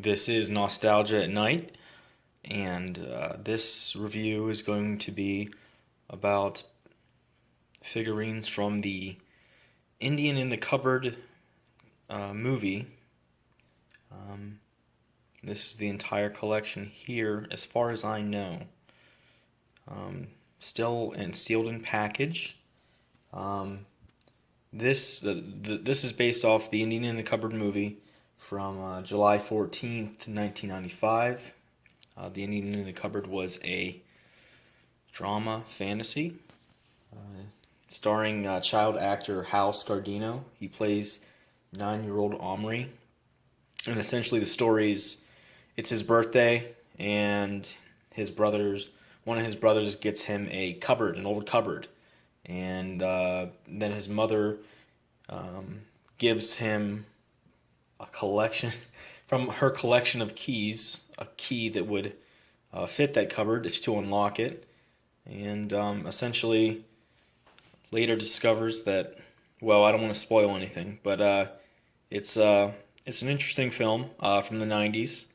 This is Nostalgia at Night, and this review is going to be about figurines from the Indian in the Cupboard movie. Um, this is the entire collection here, as far as I know. Still and sealed in package. This is based off the Indian in the Cupboard movie from July 14th, 1995. The Indian in the Cupboard was a drama fantasy starring child actor Hal Scardino. He plays 9-year-old Omri. And essentially the story's, it's his birthday, and one of his brothers gets him a cupboard, an old cupboard. And then his mother gives him a collection from her collection of keys, a key that would fit that cupboard. It's to unlock it, and essentially later discovers that. Well, I don't want to spoil anything, but it's an interesting film from the '90s.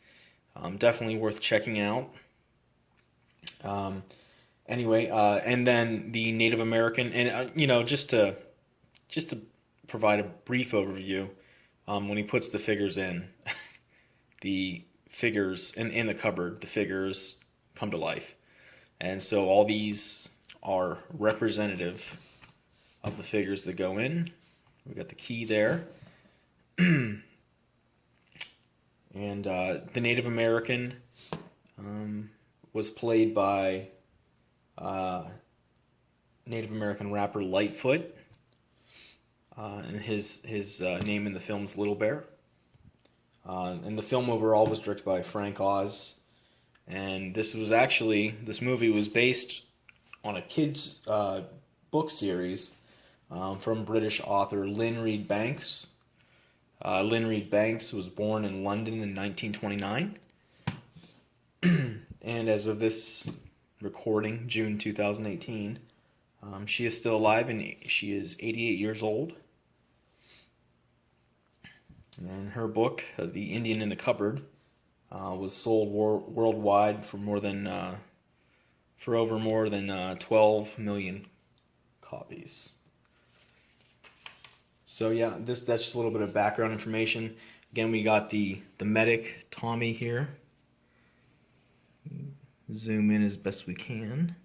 Definitely worth checking out. Anyway, and then the Native American, and just to provide a brief overview, when he puts the figures in, the figures in the cupboard, the figures come to life, and so all these are representative of the figures that go in. We got the key there, and the Native American was played by Native American rapper Lightfoot, and his name in the film is Little Bear. And the film overall was directed by Frank Oz, and this movie was based on a kids' book series from British author Lynn Reed Banks. Lynn Reed Banks was born in London in 1929, and as of this recording, June 2018, she is still alive, and she is 88 years old. And her book, The Indian in the Cupboard, was sold worldwide for over more than 12 million copies. So yeah, that's just a little bit of background information. Again, we got the medic Tommy here. Zoom in as best we can.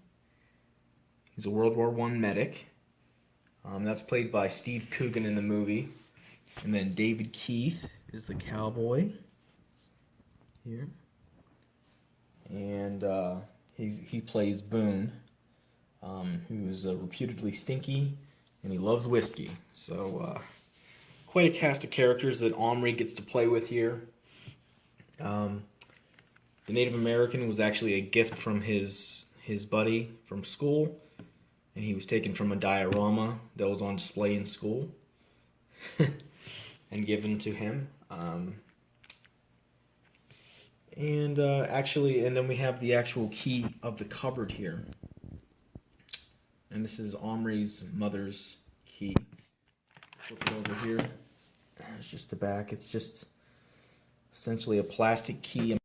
He's a World War I medic. That's played by Steve Coogan in the movie. And then David Keith is the cowboy here. And he plays Boone, who is reputedly stinky, and he loves whiskey. So quite a cast of characters that Omri gets to play with here. The Native American was actually a gift from his buddy from school, and he was taken from a diorama that was on display in school and given to him. And then we have the actual key of the cupboard here. And this is Omri's mother's key. Flip it over here. It's just the back. It's just essentially a plastic key.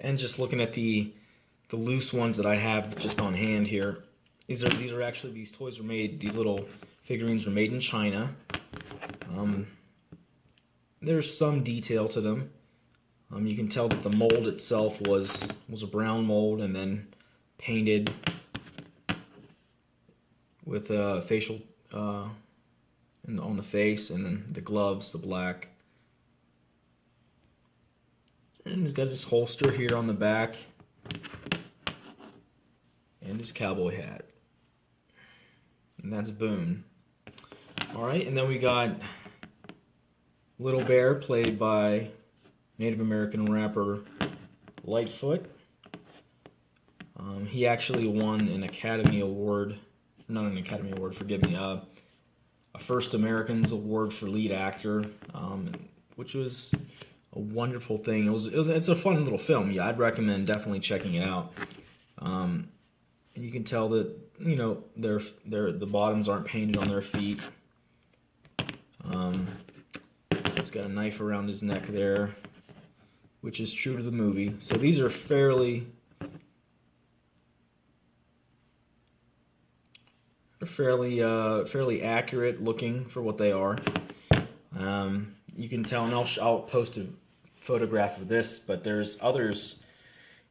And just looking at the loose ones that I have just on hand here, these are actually, these toys were made, these little figurines were made in China. There's some detail to them. You can tell that the mold itself was a brown mold, and then painted with facial on the face, and then the gloves, the black. And he's got his holster here on the back, and his cowboy hat. And that's Boone. Alright, and then we got Little Bear, played by Native American rapper Lightfoot. He actually won an Academy Award, not an Academy Award, forgive me, a First Americans Award for lead actor, which was a wonderful thing. It's a fun little film. Yeah, I'd recommend definitely checking it out. And you can tell that, you know, the bottoms aren't painted on their feet. He's got a knife around his neck there, which is true to the movie. So these are fairly accurate looking for what they are. You can tell, and I'll post a photograph of this, but there's others.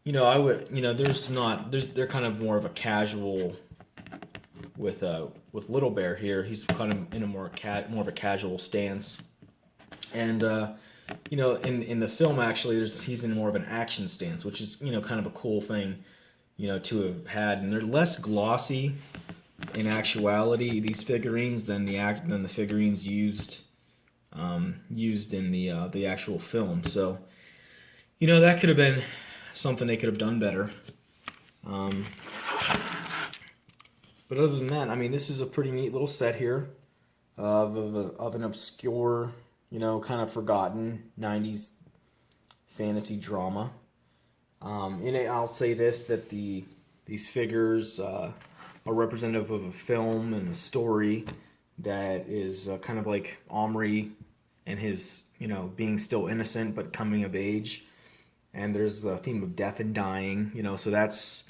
You know, they're kind of more of a casual with Little Bear here. He's kind of in a more of a casual stance, and you know, in the film actually, he's in more of an action stance, which is, you know, kind of a cool thing, you know, to have had. And they're less glossy in actuality, these figurines, than the figurines used in the actual film. So, you know, that could have been something they could have done better. But other than that, I mean, this is a pretty neat little set here of an obscure, you know, kind of forgotten 90s fantasy drama. I'll say this, that these figures are representative of a film and a story that is kind of like Omri and his, you know, being still innocent but coming of age. And there's a theme of death and dying, you know, so that's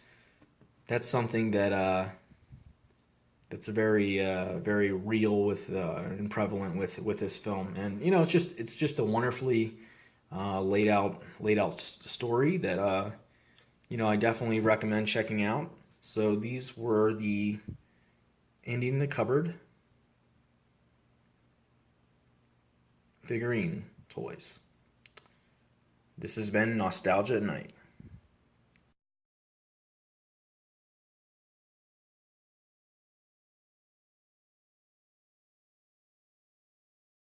something that that's very real with and prevalent with this film. And, you know, it's just a wonderfully laid out story that you know, I definitely recommend checking out. So these were the Indian in the Cupboard figurine toys. This has been Nostalgia at Night.